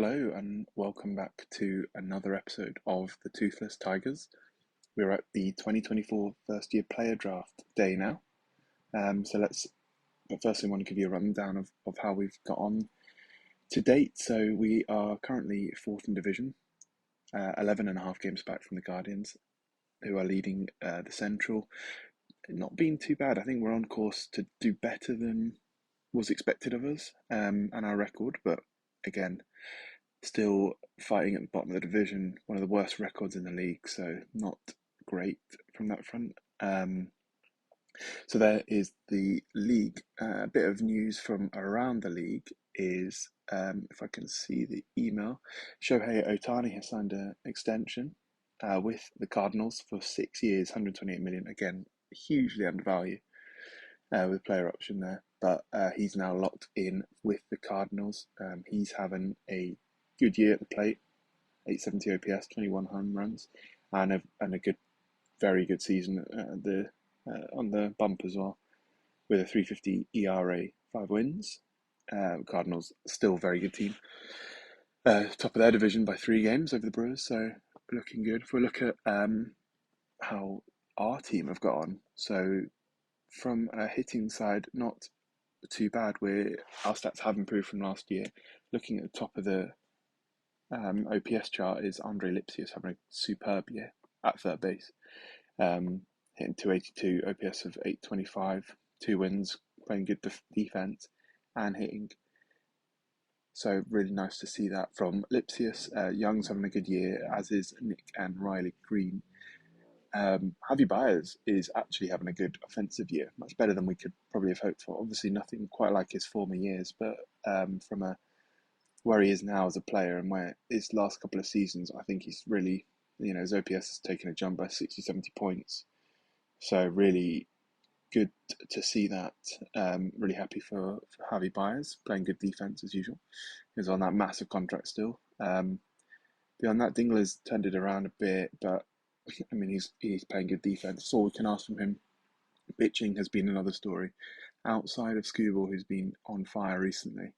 Hello and welcome back to another episode of the Toothless Tigers. We're at the 2024 first year player draft day now. But firstly, I want to give you a rundown of how we've got on to date. So we are currently fourth in division, 11 and a half games back from the Guardians, who are leading the Central. Not being too bad. I think we're on course to do better than was expected of us and our record, but again, still fighting at the bottom of the division, one of the worst records in the league, so not great from that front. So there is the league. A bit of news from around the league is, if I can see the email, Shohei Ohtani has signed an extension with the Cardinals for 6 years, 128 million. Again, hugely undervalued with player option there, but he's now locked in with the Cardinals. He's having a good year at the plate, 870 OPS, 21 home runs, and a very good season on the bump as well, with a 350 ERA, 5 wins. Cardinals still a very good team, top of their division by 3 games over the Brewers, so looking good. If we look at how our team have got on, so from a hitting side, not too bad. Our stats have improved from last year. Looking at the top of the OPS chart is Andre Lipsius having a superb year at third base, hitting 282, OPS of 825, 2 wins, playing good defense and hitting. So really nice to see that from Lipsius. Young's having a good year, as is Nick and Riley Green. Javi Baez is actually having a good offensive year, much better than we could probably have hoped for. Obviously, nothing quite like his former years, but from where he is now as a player and where his last couple of seasons, I think he's really, his OPS has taken a jump by 60, 70 points. So really good to see that. Really happy for Javi Baez, playing good defense as usual. He's on that massive contract still. Beyond that, Dingler's turned it around a bit, but I mean, he's playing good defense. That's all we can ask from him. Pitching has been another story. Outside of Scooble, who's been on fire recently,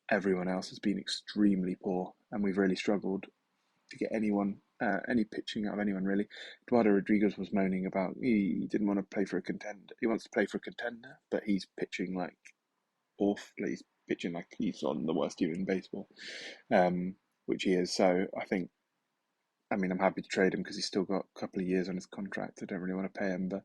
everyone else has been extremely poor, and we've really struggled to get any pitching out of anyone really. Eduardo Rodriguez was moaning about he didn't want to play for a contender. He wants to play for a contender, but he's pitching like awfully. He's pitching like he's on the worst team in baseball, which he is. So I'm happy to trade him because he's still got a couple of years on his contract. I don't really want to pay him, but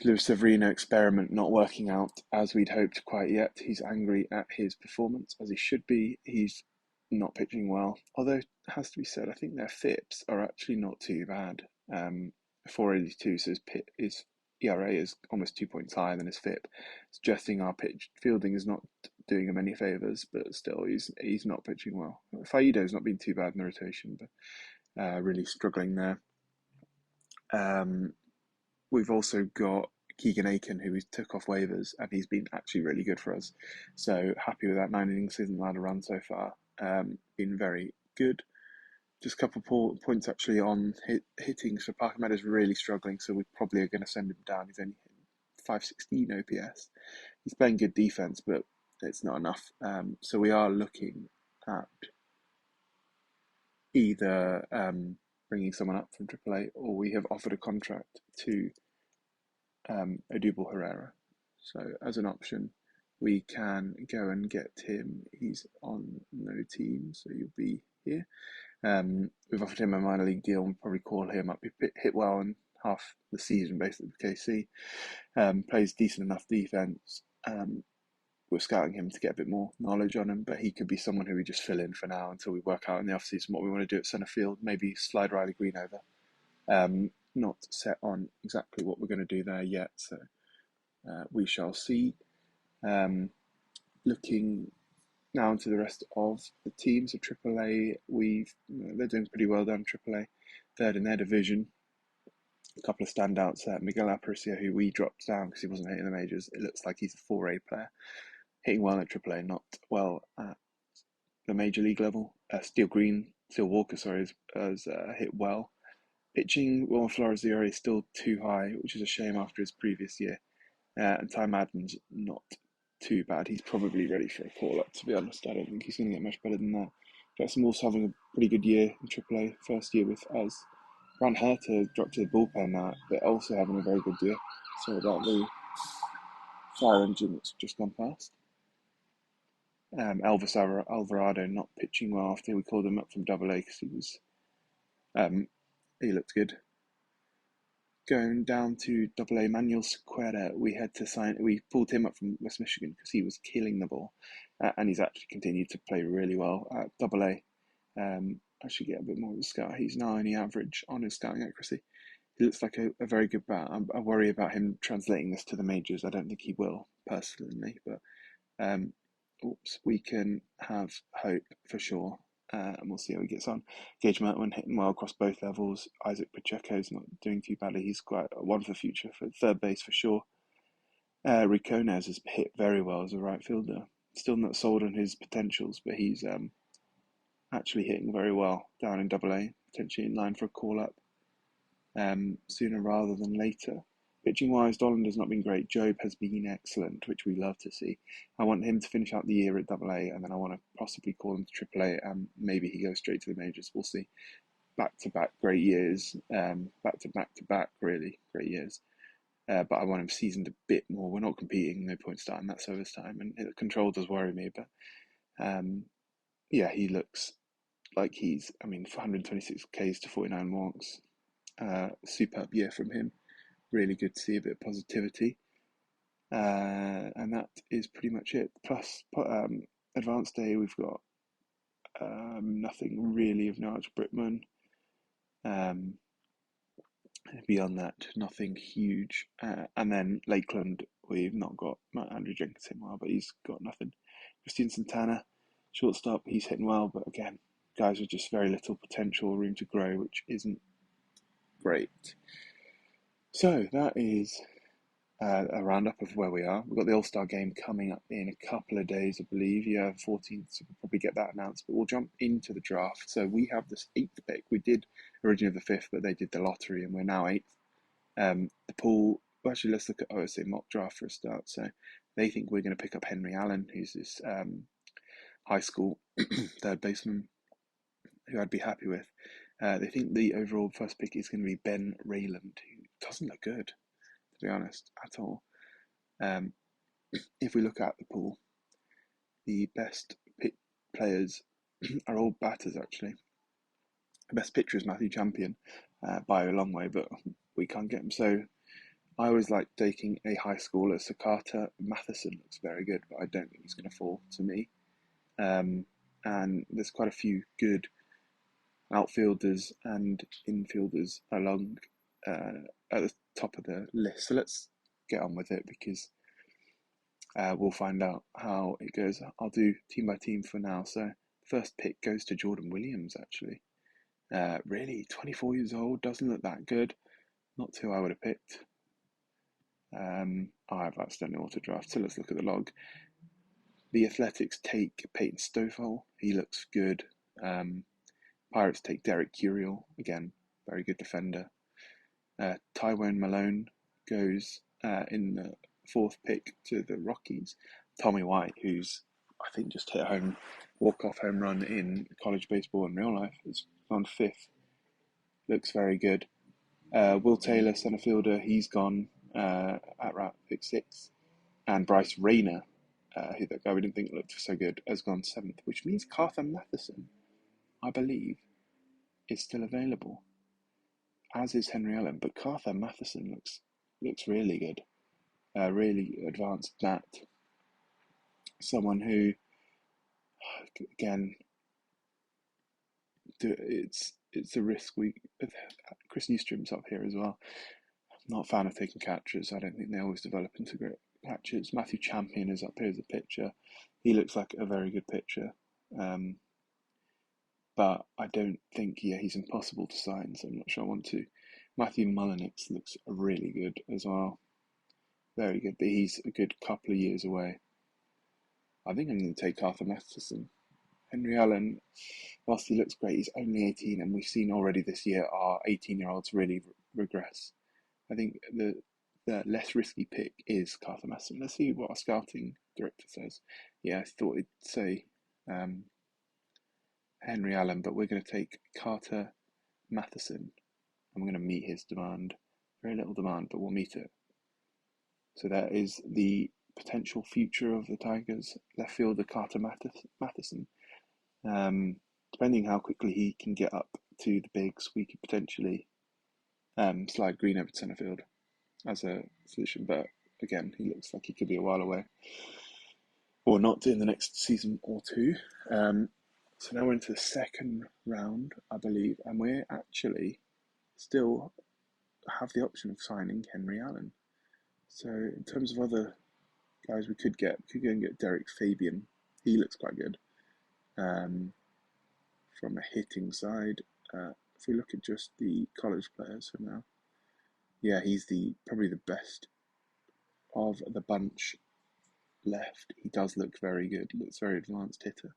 Luis Severino experiment not working out as we'd hoped quite yet. He's angry at his performance, as he should be. He's not pitching well. Although, it has to be said, I think their FIPs are actually not too bad. 482, so his ERA is almost 2 points higher than his FIP, suggesting our pitch fielding is not doing him any favours, but still, he's not pitching well. Faido's not been too bad in the rotation, but really struggling there. We've also got Keegan Aiken, who we took off waivers, and he's been actually really good for us. So happy with that 9 innings season ladder run so far. Been very good. Just a couple of points actually on hitting. So Parker Meadows really struggling, so we probably are going to send him down. He's only hitting 516 OPS. He's playing good defense, but it's not enough. So we are looking at either bringing someone up from AAA, or we have offered a contract to Odubel Herrera. So as an option, we can go and get him. He's on no team, so you'll be here. We've offered him a minor league deal. We'll probably call him up. He hit well in half the season, basically, with KC. Plays decent enough defense. We're scouting him to get a bit more knowledge on him, but he could be someone who we just fill in for now until we work out in the offseason what we want to do at centre field. Maybe slide Riley Green over. Not set on exactly what we're going to do there yet, so we shall see. Looking now into the rest of the teams of AAA, they're doing pretty well down AAA, third in their division. A couple of standouts there. Miguel Aparicio, who we dropped down because he wasn't hitting the majors. It looks like he's a 4A player, hitting well at AAA, not well at the major league level. Steel Walker, has hit well. Pitching, Wilmer Flores' ERA is still too high, which is a shame after his previous year. And Ty Madden's not too bad. He's probably ready for a call-up, to be honest. I don't think he's going to get much better than that. Jackson also having a pretty good year in AAA, first year with us. Ran her to drop to the bullpen now, but also having a very good year. Sorry about the fire engine that's just gone past. Elvis Alvarado not pitching well after we called him up from Double A because he looked good. Going down to Double A, Manuel Sequeira, we pulled him up from West Michigan because he was killing the ball, and he's actually continued to play really well at Double A. I should get a bit more of a scout. He's now only average on his scouting accuracy. He looks like a very good bat. I worry about him translating this to the majors. I don't think he will, personally, but we can have hope for sure, and we'll see how he gets on. Gage Mertman hitting well across both levels. Isaac Pacheco's not doing too badly. He's quite one for the future for third base for sure. Ricones has hit very well as a right fielder. Still not sold on his potentials, but he's actually hitting very well down in Double A, potentially in line for a call-up sooner rather than later. Pitching-wise, Dolland has not been great. Job has been excellent, which we love to see. I want him to finish out the year at Double A, and then I want to possibly call him to Triple A, and maybe he goes straight to the majors. We'll see. Back-to-back great years. Back-to-back, really great years. But I want him seasoned a bit more. We're not competing, no point starting that service time, and the control does worry me. But yeah, he looks like he's, 126 Ks to 49 walks. Superb year from him. Really good to see a bit of positivity. And that is pretty much it. Plus, Advanced Day, we've got nothing really of Nigel Brickman. Beyond that, nothing huge. And then Lakeland, we've not got Andrew Jenkins hitting well, but he's got nothing. Christian Santana, shortstop, he's hitting well, but again, guys with just very little potential, room to grow, which isn't great. So that is a roundup of where we are. We've got the All-Star game coming up in a couple of days, I believe. Yeah, 14th, so we'll probably get that announced. But we'll jump into the draft. So we have this 8th pick. We did originally the 5th, but they did the lottery, and we're now 8th. The pool, well, actually, let's look at OSA mock draft for a start. So they think we're going to pick up Henry Allen, who's this high school third baseman, who I'd be happy with. They think the overall first pick is going to be Ben Rayland, who doesn't look good, to be honest, at all. If we look at the pool, the best players are all batters, actually. The best pitcher is Matthew Champion by a long way, but we can't get him. So I always like taking a high schooler. So Carter Matheson looks very good, but I don't think he's going to fall to me. And there's quite a few good outfielders and infielders along at the top of the list. So let's get on with it, because we'll find out how it goes. I'll do team by team for now. So first pick goes to Jordan Williams, actually. Really, 24 years old, doesn't look that good. Not who I would have picked. I've accidentally auto-draft, so let's look at the log. The Athletics take Peyton Stoffel. He looks good. Pirates take Derek Curiel. Again, very good defender. Tywone Malone goes in the 4th pick to the Rockies. Tommy White, who's I think just hit a walk-off home run in college baseball in real life, is on 5th. Looks very good. Will Taylor, center fielder, he's gone at route pick 6. And Bryce Rayner, who that guy we didn't think looked so good, has gone 7th, which means Carter Matheson, I believe, is still available, as is Henry Allen. But Carter Matheson looks really good, really advanced bat. Someone who, again, it's a risk. Chris Newstrom's up here as well. I'm not a fan of taking catchers. I don't think they always develop into great catchers. Matthew Champion is up here as a pitcher. He looks like a very good pitcher. But I don't think he's impossible to sign, so I'm not sure I want to. Matthew Mullenix looks really good as well. Very good, but he's a good couple of years away. I think I'm going to take Arthur Matheson. Henry Allen, whilst he looks great, he's only 18, and we've seen already this year our 18-year-olds really regress. I think the the less risky pick is Carter Masson. Let's see what our scouting director says. Yeah, I thought it'd say Henry Allen, but we're going to take Carter Matheson. I'm going to meet his demand. Very little demand, but we'll meet it. So that is the potential future of the Tigers left fielder Carter Matheson. Depending how quickly he can get up to the bigs, we could potentially slide Green over to centre field as a solution. But again, he looks like he could be a while away, or not in the next season or two. So now we're into the second round, I believe, and we're actually still have the option of signing Henry Allen. So in terms of other guys we could go and get Derek Fabian. He looks quite good from a hitting side. If we look at just the college players for now, yeah, he's probably the best of the bunch left. He does look very good. Looks very advanced hitter.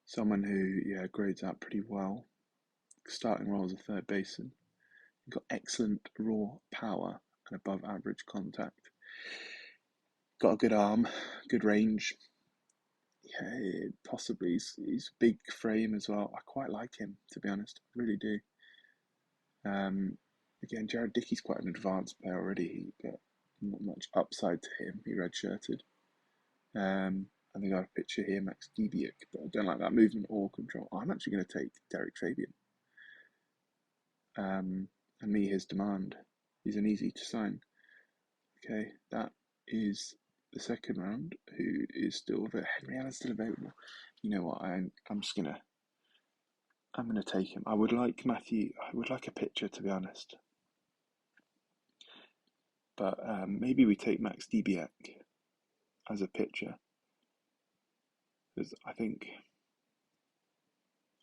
Someone who grades out pretty well. Starting role as a third baseman. Got excellent raw power and above average contact. Got a good arm, good range. Yeah, possibly he's big frame as well. I quite like him, to be honest. I really do. Again, Jared Dickey's quite an advanced player already, but not much upside to him. He redshirted. And they got a picture here, Max Dibiak, but I don't like that movement or control. I'm actually going to take Derek Fabian. And meet his demand. He's an easy to sign. Okay, that is the second round. Who is still available? Henry Allen's still available. You know what? I'm gonna take him. I would like a pitcher, to be honest. But maybe we take Max Dibiak as a pitcher, because I think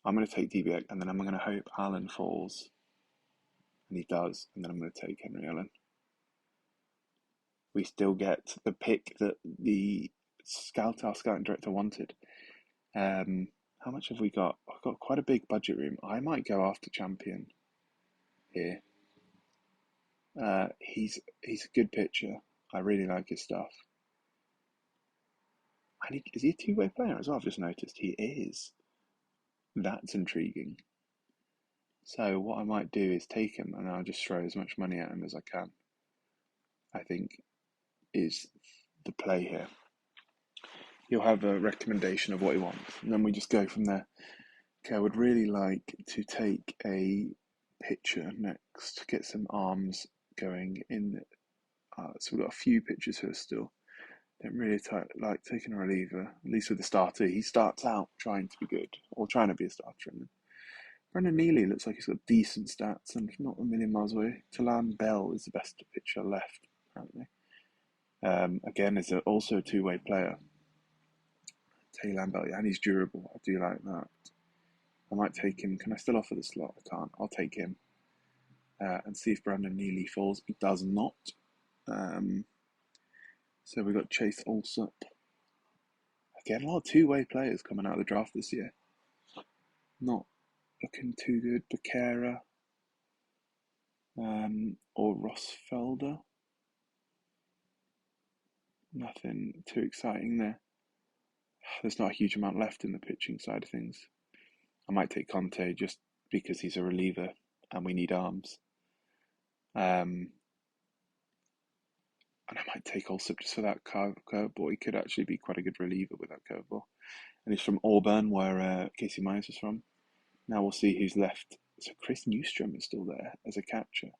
I'm going to take Dibiak, and then I'm going to hope Allen falls, and he does, and then I'm going to take Henry Allen. We still get the pick that our scouting director wanted. How much have we got? I've got quite a big budget room. I might go after Champion here. He's a good pitcher. I really like his stuff. Is he a two-way player as well? I've just noticed he is. That's intriguing. So what I might do is take him and I'll just throw as much money at him as I can. I think is the play here. He'll have a recommendation of what he wants, and then we just go from there. Okay, I would really like to take a pitcher next, get some arms going in. So we've got a few pitchers who are still. Don't really like taking a reliever, at least with the starter. He starts out trying to be good, or trying to be a starter. And Brendan Neely looks like he's got decent stats and not a million miles away. Talan Bell is the best pitcher left, apparently. Again, is also a two-way player. Talan Bell, yeah, and he's durable. I do like that. I might take him. Can I still offer the slot? I can't. I'll take him and see if Brandon Neely falls. He does not. So we've got Chase Alsop. Again, a lot of two-way players coming out of the draft this year. Not looking too good. Becerra or Ross Felder. Nothing too exciting there. There's not a huge amount left in the pitching side of things. I might take Conte just because he's a reliever and we need arms. And I might take Alsop just for that curveball. He could actually be quite a good reliever with that curveball. And he's from Auburn, where Casey Myers was from. Now we'll see who's left. So Chris Newstrom is still there as a catcher.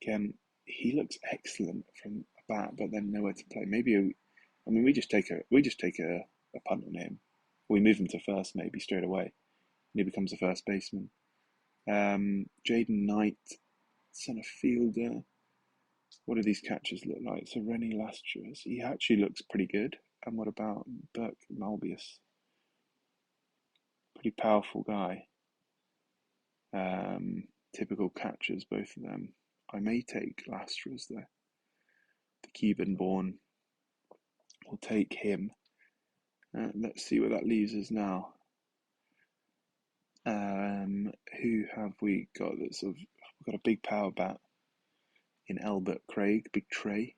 Again, he looks excellent from a bat, but then nowhere to play. We just take a punt on him. We move him to first maybe straight away, and he becomes a first baseman. Jaden Knight, center fielder. What do these catchers look like? So Rennie Lastrus, he actually looks pretty good. And what about Burke Malbius? Pretty powerful guy. Typical catchers, both of them. I may take Lastrus though. The Cuban-born. We'll take him. Let's see where that leaves us now. Who have we got? We've We've got a big power bat in Albert Craig, Big Trey,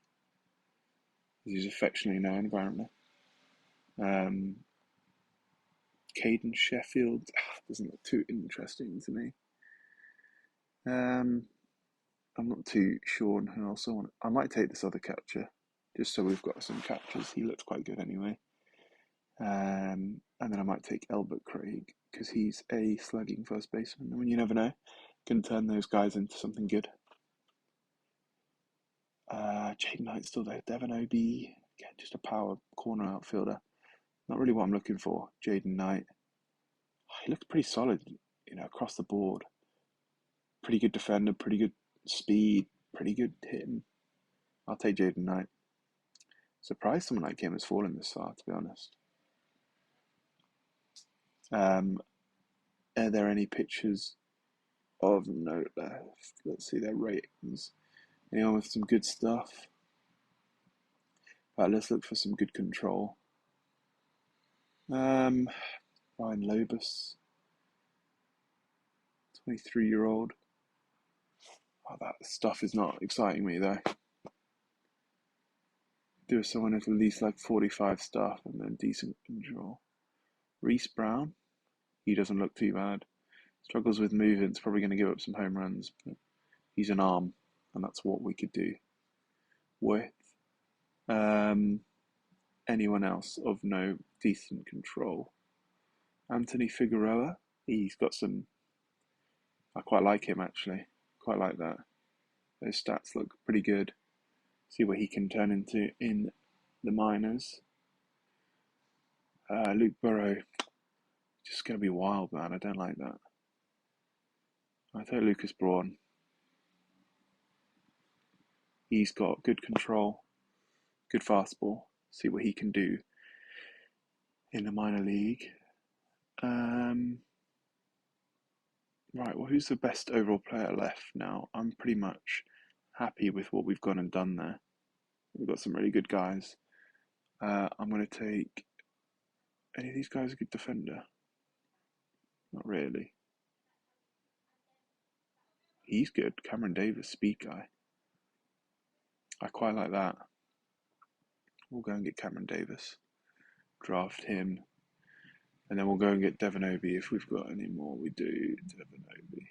as he's affectionately known apparently. Caden Sheffield doesn't look too interesting to me. I'm not too sure on who else I want. I might take this other catcher, just so we've got some catchers. He looks quite good anyway. And then I might take Albert Craig, because he's a slugging first baseman. I mean, you never know. Can turn those guys into something good. Jaden Knight's still there. Devon Obie, again, just a power corner outfielder. Not really what I'm looking for. Jaden Knight. He looks pretty solid, across the board. Pretty good defender, pretty good speed, pretty good hitting. I'll take Jaden Knight. Surprised someone like him has fallen this far, to be honest. Are there any pictures of note left? Let's see their ratings. Anyone with some good stuff? Right, let's look for some good control. Ryan Lobus, 23-year-old. Oh, that stuff is not exciting me though. Do someone with at least like 45 stuff and then decent control. Reese Brown, he doesn't look too bad. Struggles with movement, probably going to give up some home runs, but he's an arm, and that's what we could do with. Anyone else of no decent control? Anthony Figueroa, he's got some. I quite like him actually. Quite like that. Those stats look pretty good. See what he can turn into in the minors. Luke Burrow, just going to be wild, man. I don't like that. I thought Lucas Braun. He's got good control, good fastball. See what he can do in the minor league. Right, well, who's the best overall player left now? I'm pretty much happy with what we've gone and done there. We've got some really good guys. I'm going to take... Any of these guys a good defender? Not really. He's good. Cameron Davis, speed guy. I quite like that. We'll go and get Cameron Davis. Draft him. And then we'll go and get Devon Obie if we've got any more. We do Devon Obie.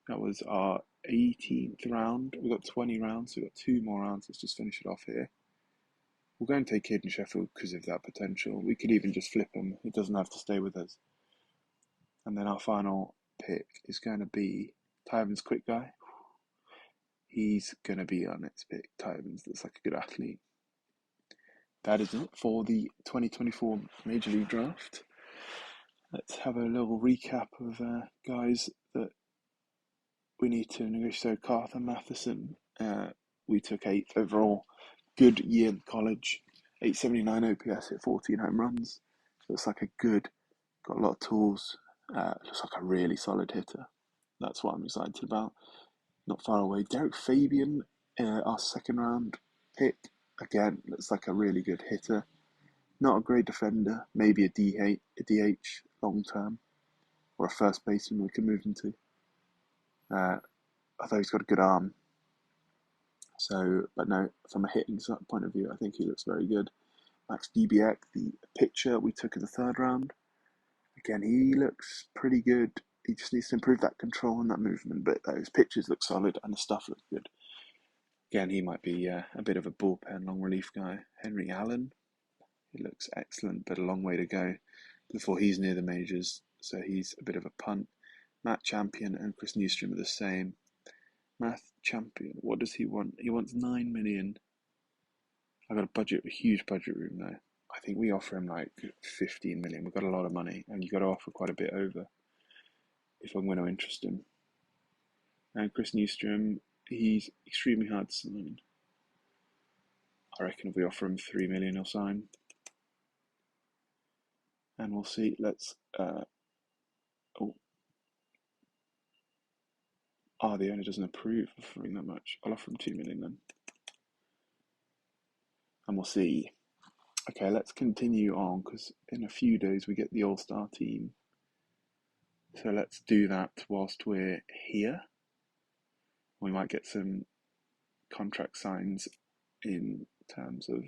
That was our 18th round. We've got 20 rounds, so we've got 2 more rounds. Let's just finish it off here. We'll go and take Caden Sheffield because of that potential. We could even just flip him. He doesn't have to stay with us. And then our final pick is going to be Tyvan's quick guy. He's going to be our next pick. Tyvan's looks like a good athlete. That is it for the 2024 Major League Draft. Let's have a little recap of guys that we need to negotiate. So Carter Matheson, we took 8th overall. Good year in college. 879 OPS, hit 14 home runs. Looks like got a lot of tools. Looks like a really solid hitter. That's what I'm excited about. Not far away. Derek Fabian, our 2nd round pick. Again, looks like a really good hitter. Not a great defender. Maybe a DH long term. Or a first baseman we can move him to. Although he's got a good arm. So, but no, from a hitting point of view, I think he looks very good. Max Dubiak, the pitcher we took in the 3rd round. Again, he looks pretty good. He just needs to improve that control and that movement, but those pitches look solid and the stuff looks good. Again, he might be a bit of a bullpen, long relief guy. Henry Allen, he looks excellent, but a long way to go before he's near the majors, so he's a bit of a punt. Matt Champion and Chris Newstrom are the same. Matt Champion, what does he want? He wants 9 million. I've got a huge budget room though. I think we offer him like 15 million. We've got a lot of money, and you've got to offer quite a bit over if I'm going to interest him. And Chris Newstrom, he's extremely hard to sign. I reckon if we offer him 3 million, he'll sign. And we'll see. Let's. The owner doesn't approve of offering that much. I'll offer him 2 million then. And we'll see. Okay, let's continue on because in a few days we get the All-Star team. So let's do that whilst we're here. We might get some contract signs in terms of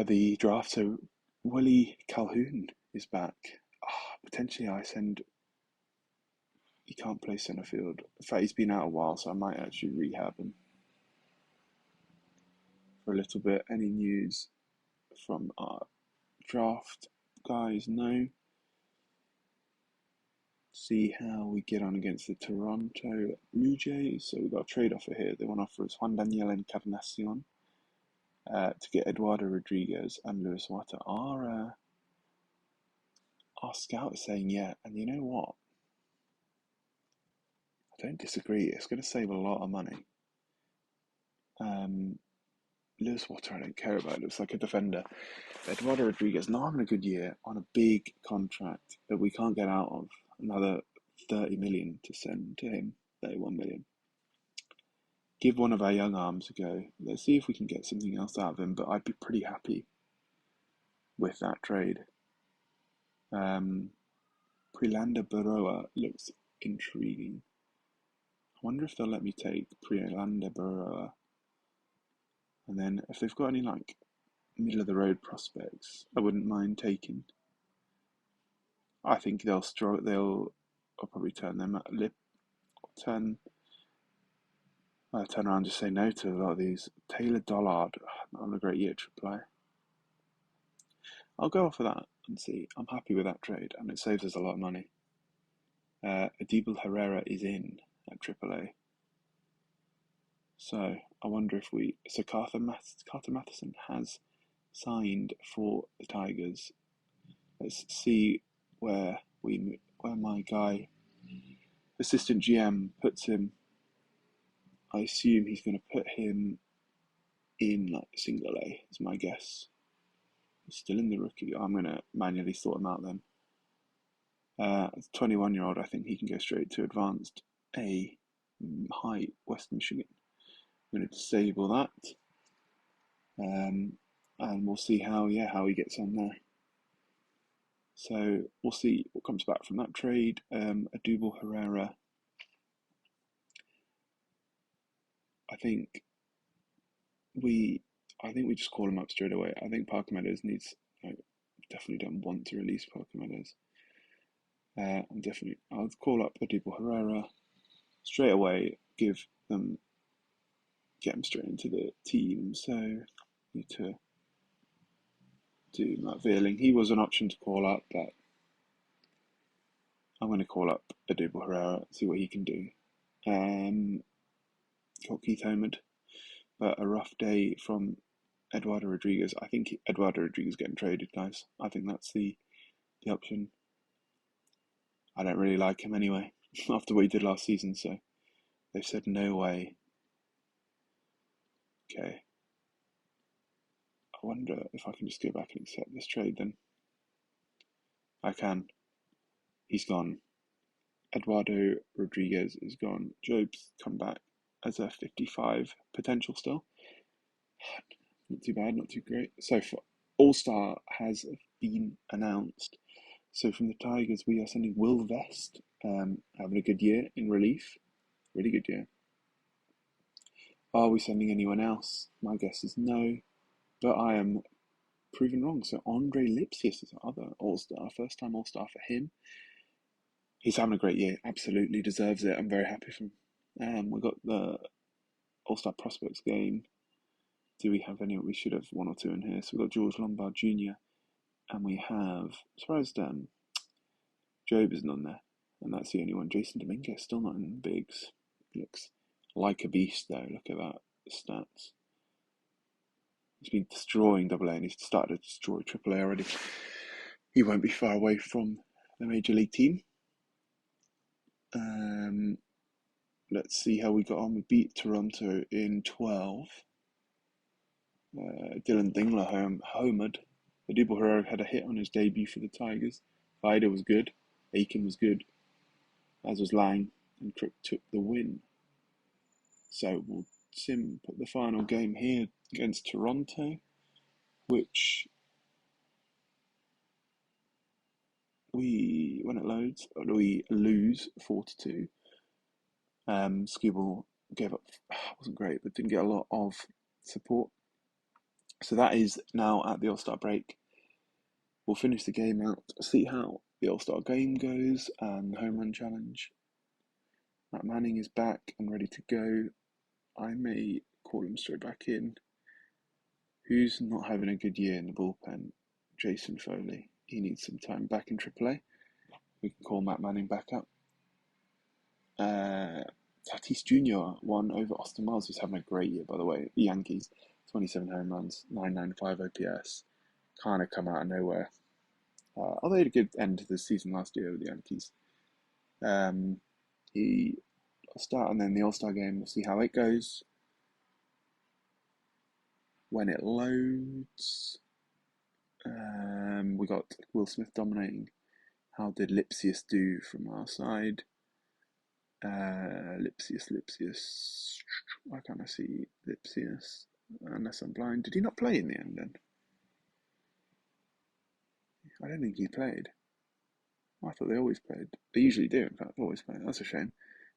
the draft. So Willie Calhoun is back. Potentially he can't play centre field. In fact, he's been out a while, so I might actually rehab him for a little bit. Any news from our draft guys? No. See how we get on against the Toronto Blue Jays. So we've got a trade offer here. They want to offer us Juan Daniel Encarnacion to get Eduardo Rodriguez and Luis Wata. Our scout is saying yeah, and you know what? I don't disagree. It's going to save a lot of money. Luis Wata I don't care about. It looks like a defender. Eduardo Rodriguez not having a good year on a big contract that we can't get out of. Another 30 million to send to him. 31 million. Give one of our young arms a go. Let's see if we can get something else out of him, but I'd be pretty happy with that trade. Prelanda Baroa looks intriguing. I wonder if they'll let me take Prelanda Baroa. And then if they've got any like middle of the road prospects, I wouldn't mind taking. I think I'll probably turn them turn around and just say no to a lot of these. Taylor Dollard, not on a great year to play. I'll go off of that and see. I'm happy with that trade, and it saves us a lot of money. Adibel Herrera is in at AAA. So I wonder if So Carter Matheson has signed for the Tigers. Let's see where my guy, assistant GM, puts him. I assume he's going to put him in like single A, is my guess. He's still in the rookie. I'm going to manually sort him out then. 21-year-old, I think he can go straight to advanced A, high West Michigan. I'm going to disable that. And we'll see how he gets on there. So we'll see what comes back from that trade. Adubel Herrera, I think we just call him up straight away. I think Parker Meadows definitely don't want to release Parker Meadows. I'll call up Adubel Herrera straight away. Get him straight into the team. So need to do Matt Veerling. He was an option to call up, but I'm going to call up Adubel Herrera, see what he can do. Got Keith Homard, but a rough day from Eduardo Rodriguez. I think Eduardo Rodriguez getting traded, guys. I think that's the option. I don't really like him anyway, after what he did last season, so they've said no way. Okay. I wonder if I can just go back and accept this trade then. I can. He's gone. Eduardo Rodriguez is gone. Job's come back as a 55 potential still. Not too bad, not too great. So for All-Star has been announced. So from the Tigers, we are sending Will Vest, having a good year in relief. Really good year. Are we sending anyone else? My guess is no, but I am proven wrong. So Andre Lipsius is our other All-Star, first time All-Star for him. He's having a great year, absolutely deserves it. I'm very happy for him. We've got the All-Star Prospects game. Do we have any? We should have one or two in here. So we've got George Lombard Jr. and we have, surprised Job isn't on there, and that's the only one. Jason Dominguez still not in the bigs. Looks like a beast though. Look at that stats. He's been destroying AA and he's started to destroy AAA already. He won't be far away from the major league team. Let's see how we got on. We beat Toronto in 12. Dylan Dingler homered. Adubel Herrera had a hit on his debut for the Tigers. Vida was good. Aiken was good, as was Lang, and Crook took the win. So we'll put the final game here against Toronto, which when it loads, we lose 4-2. Skubal gave up, wasn't great, but didn't get a lot of support. So that is now at the All-Star break. We'll finish the game out, see how the All-Star game goes and home run challenge. Matt Manning is back and ready to go. I may call him straight back in. Who's not having a good year in the bullpen? Jason Foley. He needs some time back in AAA. We can call Matt Manning back up. Tatis Jr. won over Austin Miles, who's having a great year, by the way. The Yankees, 27 home runs, 995 OPS. Kind of come out of nowhere. Although he had a good end to the season last year with the Yankees. He will start, and then the All-Star game, we'll see how it goes. When it loads, we got Will Smith dominating. How did Lipsius do from our side? Lipsius. Why can't I see Lipsius? Unless I'm blind. Did he not play in the end then? I don't think he played. I thought they always played. They usually do, in fact, always play. That's a shame.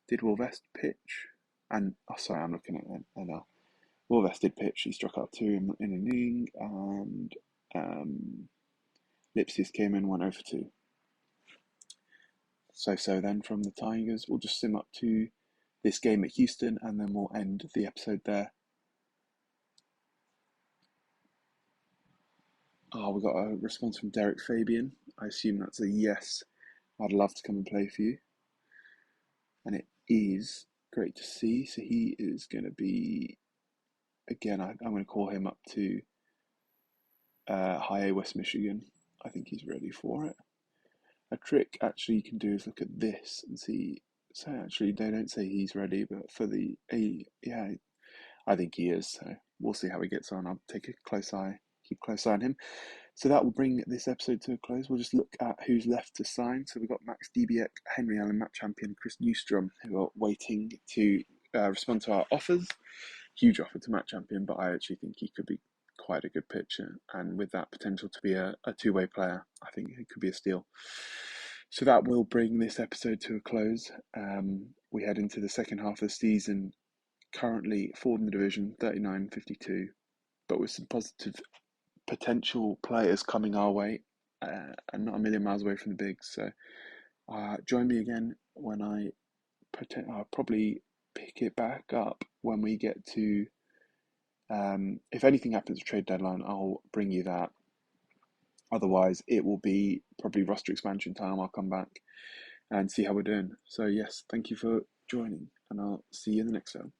Did Wolvest pitch? And, oh, sorry, I'm looking at that now. Wolvest did pitch. He struck out 2 in an inning, and Lipsius came in 1 over 2. So then from the Tigers, we'll just sim up to this game at Houston, and then we'll end the episode there. Oh, we got a response from Derek Fabian. I assume that's a yes. I'd love to come and play for you. And it is great to see. So he is going to be, again, I'm going to call him up to High A West Michigan. I think he's ready for it. A trick actually you can do is look at this and see. So actually, they don't say he's ready, but for the yeah, I think he is. So we'll see how he gets on. I'll take a close eye, keep a close eye on him. So that will bring this episode to a close. We'll just look at who's left to sign. So we've got Max Debiek, Henry Allen, Matt Champion, Chris Newstrom, who are waiting to respond to our offers. Huge offer to Matt Champion, but I actually think he could be quite a good pitcher, and with that potential to be a two-way player, I think it could be a steal. So that will bring this episode to a close. We head into the second half of the season, currently fourth in the division, 39-52, but with some positive potential players coming our way, and not a million miles away from the bigs. So join me again when I'll probably pick it back up when we get to, if anything happens to trade deadline, I'll bring you that. Otherwise, it will be probably roster expansion time. I'll come back and see how we're doing. So yes, thank you for joining, and I'll see you in the next one.